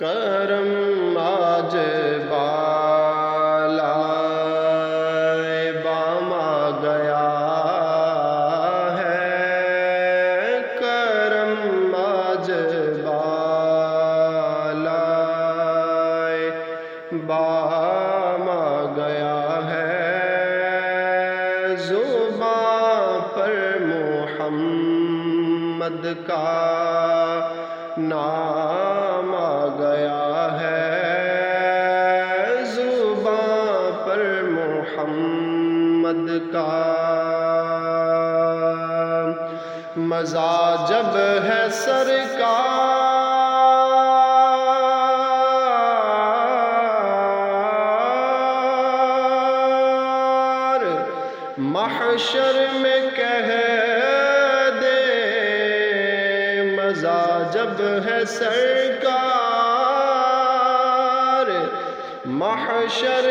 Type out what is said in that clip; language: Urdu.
کرم آج بالائے بام آ گیا ہے، کرم آج بالائے بام آ گیا ہے، زباں پر محمد کا نام آ گیا ہے، زباں پر محمد کا مزہ جب ہے سرکار، محشر میں کہہ دے مزہ جب ہے سرکار، محشر